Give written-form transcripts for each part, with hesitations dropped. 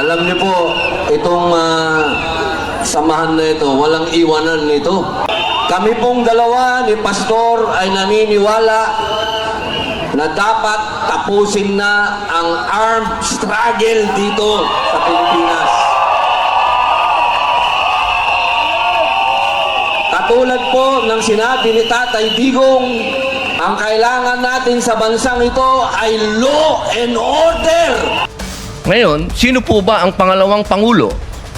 Alam niyo po, itong samahan na ito, walang iwanan nito. Kami pong dalawa ni Pastor ay naniniwala na dapat tapusin na ang armed struggle dito sa Pilipinas. Katulad po ng sinabi ni Tatay Digong, ang kailangan natin sa bansang ito ay law and order. Ngayon, sino po ba ang pangalawang pangulo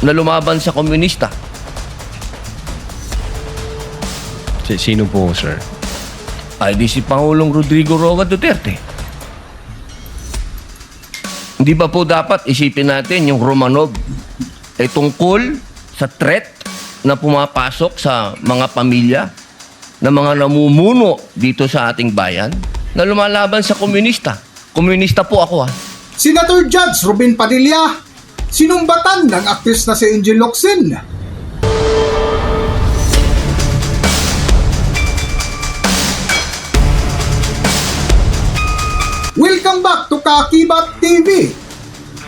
na lumaban sa komunista? Sino po, sir? Ay di si Pangulong Rodrigo Roa Duterte. Hindi ba po dapat isipin natin yung Romanov ay tungkol sa threat na pumapasok sa mga pamilya na mga namumuno dito sa ating bayan na lumalaban sa komunista. Komunista po ako, ha. Senator Judge Robin Padilla, sinumbatan ng aktris na si Angel Locsin. Welcome back to Kaakibat TV.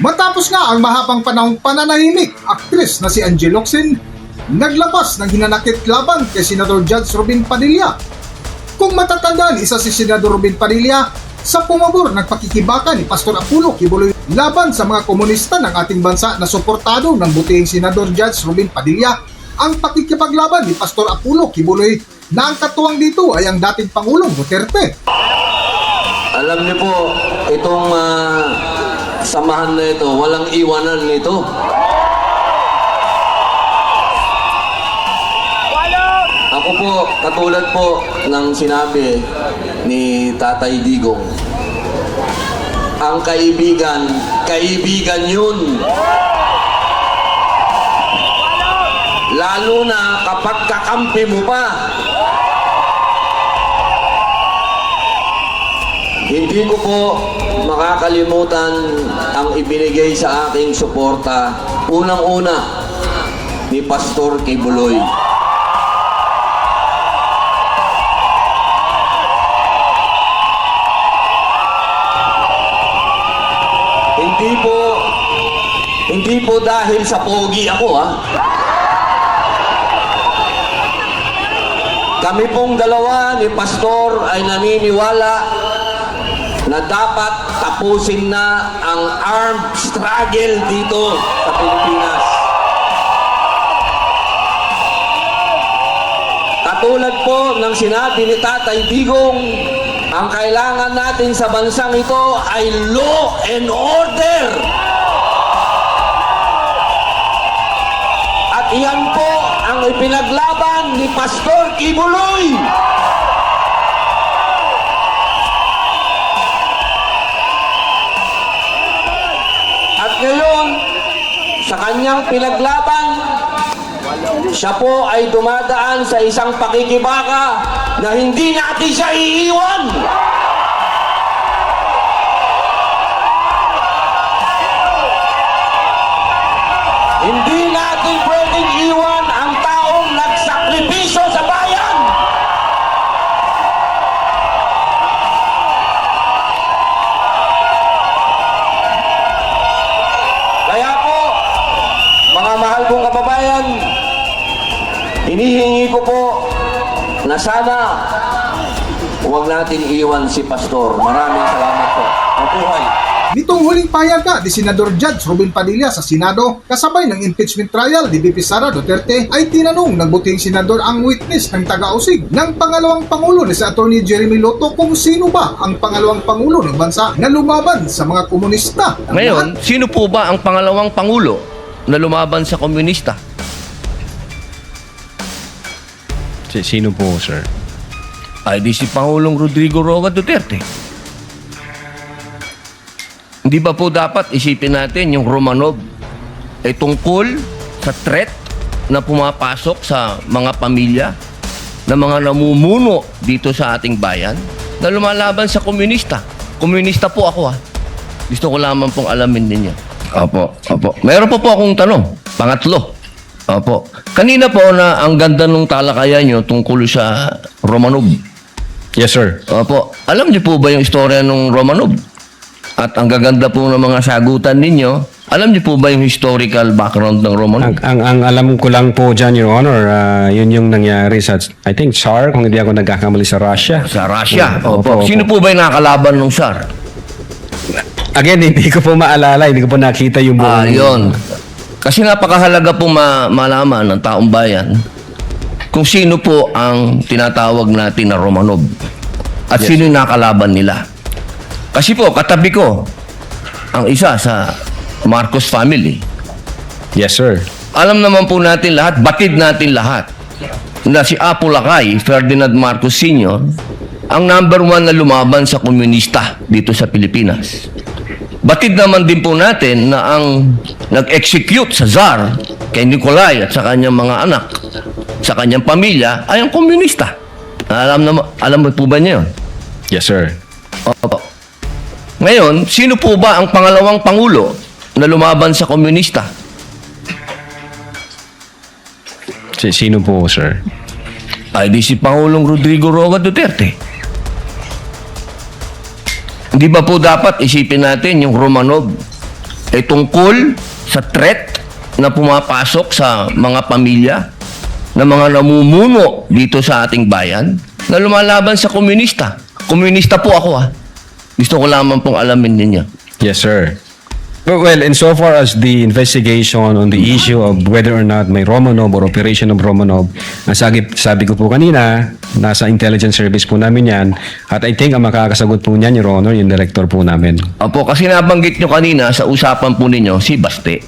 Matapos nga ang mahabang panahong pananahimik, aktris na si Angel Locsin naglabas ng hinanakit laban kay Senator Judge Robin Padilla. Kung matatandaan, isa si Senador Robin Padilla sa pumabor ng pakikibaka ni Pastor Apollo Kibuloy laban sa mga komunista ng ating bansa na suportado ng butihing Senador Judge Robin Padilla. Ang pakikipaglaban ni Pastor Apollo Kibuloy na ang katuwang dito ay ang dating Pangulong Duterte. Alam niyo po, itong samahan na ito, walang iwanan nito. Ako po, katulad po ng sinabi ni Tatay Digong, ang kaibigan, kaibigan yun. Lalo na kapag kakampi mo pa. Hindi ko po makakalimutan ang ibinigay sa aking suporta, unang-una, ni Pastor Kibuloy. Hindi po dahil sa pogi ako, ha. Kami pong dalawa ni Pastor ay naniniwala na dapat tapusin na ang armed struggle dito sa Pilipinas. Katulad po ng sinabi ni Tatay Digong, ang kailangan natin sa bansang ito ay law and order. At iyan po ang ipinaglaban ni Pastor Kibuloy. At ngayon, sa kanyang pinaglaban, siya po ay dumadaan sa isang pakikibaka na hindi natin siya iiwan. Hindi natin pwedeng iwan ang taong nagsakripisyo sa bayan. Kaya po, mga mahal kong kababayan, hinihingi ko po na sana huwag natin iwan si Pastor. Maraming salamat po. Mabuhay. Nitong huling payaga ni Senador Judge Robin Padilla sa Senado kasabay ng impeachment trial ni VP Sara Duterte ay tinanong ng butihing senador ang witness ng taga-usig ng pangalawang pangulo ni sa Attorney Jeremy Lotto kung sino ba ang pangalawang pangulo ng bansa na lumaban sa mga komunista. Ngayon, sino po ba ang pangalawang pangulo na lumaban sa komunista? Sino po, sir? Ay di si Pangulong Rodrigo Roa Duterte. Hindi ba po dapat isipin natin yung Romanov ay tungkol sa threat na pumapasok sa mga pamilya na mga namumuno dito sa ating bayan na lumalaban sa komunista. Komunista po ako, ha. Gusto ko lamang pong alamin ninyo. Opo. Meron po akong tanong. Pangatlo. Opo. Kanina po na ang ganda nung talakayan nyo tungkol sa Romanov. Yes, sir. Opo. Alam niyo po ba yung istorya ng Romanov? At ang gaganda po ng mga sagutan ninyo Alam niyo po ba yung historical background ng Romanov? Ang alam ko lang po dyan, Your Honor, yun yung nangyari sa, I think, SAR, kung hindi ako nagkakamali sa Russia. Sa Russia. Opo. Sino po ba yung nakakalaban ng SAR? Again, hindi ko po maalala, hindi ko po nakita yung buong... Yun. Kasi napakahalaga po malaman ng taong bayan kung sino po ang tinatawag natin na Romanov at sino yung nakalaban nila. Kasi po, katabi ko ang isa sa Marcos family. Yes, sir. Alam naman po natin lahat, batid natin lahat, na si Apo Lakay, Ferdinand Marcos Sr., ang number 1 na lumaban sa komunista dito sa Pilipinas. Batid naman din po natin na ang nag-execute sa Tsar kay Nikolai at sa kanyang mga anak, sa kanyang pamilya, ay ang komunista. Alam mo po ba niyo yun? Yes, sir. Opo. Ngayon, sino po ba ang pangalawang pangulo na lumaban sa komunista? Sino po, sir? Ay di si Pangulong Rodrigo Roa Duterte. Hindi ba po dapat isipin natin yung Romanov ay tungkol sa threat na pumapasok sa mga pamilya na mga namumuno dito sa ating bayan na lumalaban sa komunista. Komunista po ako Gusto ko lamang pong alamin ninyo. Yes, sir. Well, insofar as the investigation on the issue of whether or not may Romanov or operation of Romanov, sabi ko po kanina, nasa intelligence service po namin yan. At I think ang makakasagot po niyan, Your Honor, yung director po namin. Opo, kasi nabanggit nyo kanina sa usapan po ninyo, si Baste.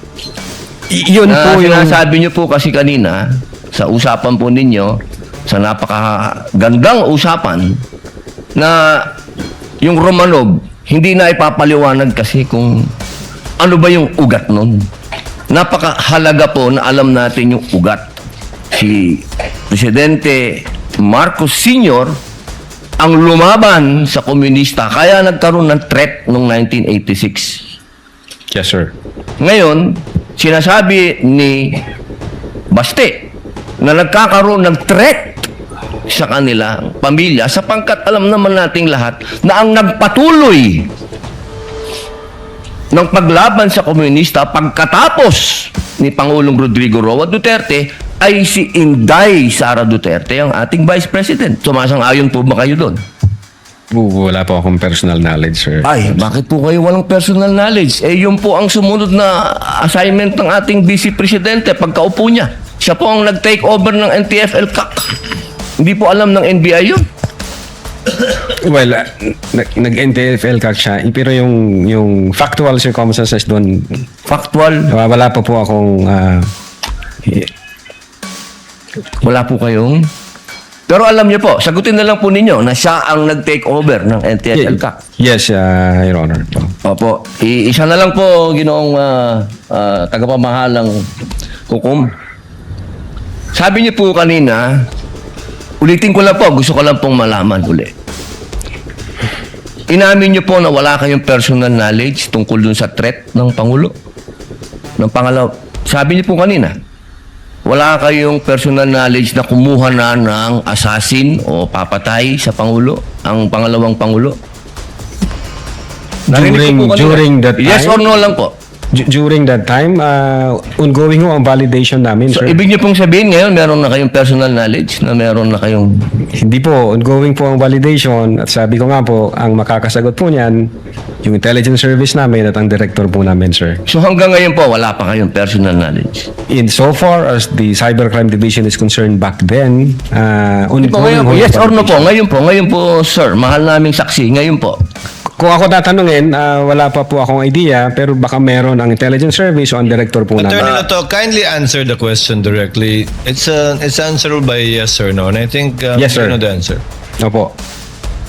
Yun po yung... Sinasabi nyo po kasi kanina, sa usapan po ninyo, sa napakagandang usapan, na yung Romanov, hindi na ipapaliwanag kasi kung ano ba yung ugat nun. Napakahalaga po na alam natin yung ugat. Si Presidente Marcos Sr. ang lumaban sa komunista, kaya nagkaroon ng threat noong 1986. Yes, sir. Ngayon, sinasabi ni Baste na nagkakaroon ng threat sa kanilang pamilya sapagkat alam naman nating lahat na ang nagpatuloy ng paglaban sa komunista pagkatapos ni Pangulong Rodrigo Roa Duterte ay si Inday Sara Duterte, ang ating Vice President. Sumasang-ayon po ba kayo doon? Wala po akong personal knowledge, sir. Ay, bakit po kayo walang personal knowledge? Yun po ang sumunod na assignment ng ating Vice Presidente pagkaupo niya. Siya po ang nag-take over ng NTF-ELCAC. Hindi po alam ng NBI yun. Well, nag-NTF-ELCAC siya, pero yung factual circumstances doon, Factual, wala pa po akong... wala po kayong... Pero alam niyo po, sagutin na lang po ninyo na siya ang nag-take over ng NTF-ELCAC. Yes, Your Honor. Opo. Isa na lang po, ginoong tagapamahalang hukom. Sabi niyo po kanina, ulitin ko lang po, gusto ko lang pong malaman uli. Inamin niyo po na wala kayong personal knowledge tungkol dun sa threat ng Pangulo? Ng pangalaw. Sabi niyo po kanina, wala kayong personal knowledge na kumuha na ng assassin o papatay sa Pangulo, ang pangalawang Pangulo? Narinig ko po kanina. During that time? Yes or no lang po? During that time, ongoing ho ang validation namin, So, sir. ibig niyo pong sabihin ngayon, meron na kayong personal knowledge na meron na kayong... Hindi po, ongoing po ang validation. At sabi ko nga po, ang makakasagot po niyan, yung intelligence service namin at ang director po namin, sir. So, hanggang ngayon po, wala pa kayong personal knowledge. In so far as the Cybercrime Division is concerned back then, ongoing ho Yes yung or no po? validation. Ngayon po, sir, mahal naming saksi. Ngayon po. Kung ako tatanungin, wala pa po akong idea, pero baka meron ang intelligence service o ang director po Attorney namin. Lato, kindly answer the question directly. It's answerable by yes or no. And I think Yes, sir. you know the answer. Opo.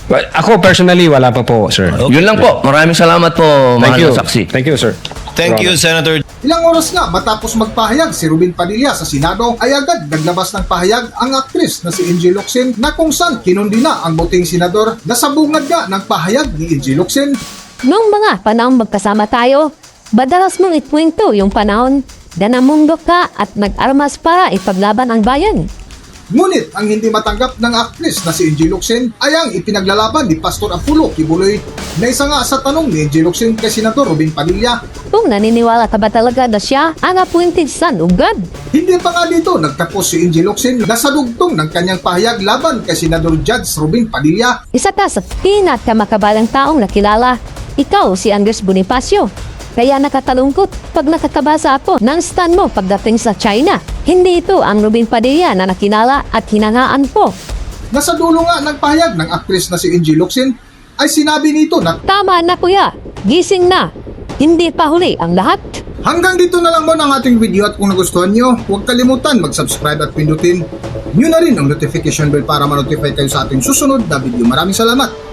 Well, ako personally, wala pa po, sir. Okay. Yun lang po. Maraming salamat po, Thank mahal you. na saksi. Thank you, sir. Thank you, Senator. Ilang oras nga matapos magpahayag si Ruben Padilla sa Senado ay agad naglabas ng pahayag ang aktris na si Angie Locsin na kung saan kinundi na ang buting senador na sabungad nga ng pahayag ni Angie Locsin. Noong mga panahon magkasama tayo, madalas mong itwento yung panahon na namundok ka at nag-armas para ipaglaban ang bayan. Ngunit ang hindi matanggap ng aktris na si Angie Locsin ay ang ipinaglalaban ni Pastor Apollo Kibuloy na isa nga sa tanong ni Angie Locsin kay Senador Robin Padilla. Kung naniniwala ka ba talaga na siya ang appointed son of God? Hindi pa nga dito nagtapos si Angie Locsin na sa dugtong ng kanyang pahayag laban kay Senador Judge Robin Padilla. Isa ka sa pinakamakabalang taong nakilala. Ikaw si Andres Bonifacio. Kaya nakatalungkot pag nakakabasa ako ng stand mo pagdating sa China. Hindi ito ang Robin Padilla na nakilala at hinangaan po. Nasa dulo nga ng pahayag ng aktris na si Angie Locsin ay sinabi nito na Tama na kuya, gising na. Hindi pa huli ang lahat. hanggang dito na lang muna ang ating video at kung nagustuhan nyo, huwag kalimutan mag-subscribe at pindutin nyo na rin ang notification bell para ma-notify kayo sa ating susunod na video. Maraming salamat!